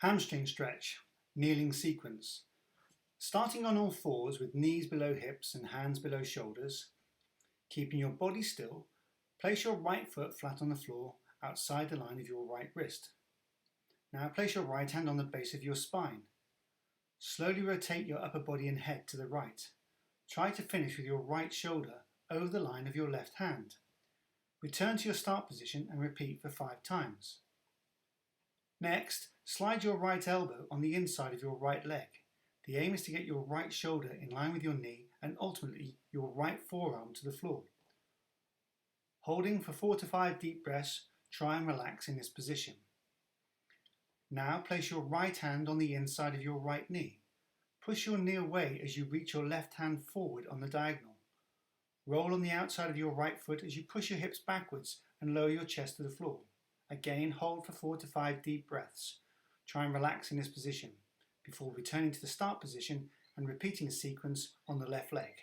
Hamstring stretch, kneeling sequence. Starting on all fours with knees below hips and hands below shoulders, keeping your body still, place your right foot flat on the floor outside the line of your right wrist. Now place your right hand on the base of your spine. Slowly rotate your upper body and head to the right. Try to finish with your right shoulder over the line of your left hand. Return to your start position and repeat for 5 times. Next, slide your right elbow on the inside of your right leg. The aim is to get your right shoulder in line with your knee and ultimately your right forearm to the floor. Holding for 4 to 5 deep breaths, try and relax in this position. Now place your right hand on the inside of your right knee. Push your knee away as you reach your left hand forward on the diagonal. Roll on the outside of your right foot as you push your hips backwards and lower your chest to the floor. Again, hold for 4 to 5 deep breaths. Try and relax in this position before returning to the start position and repeating the sequence on the left leg.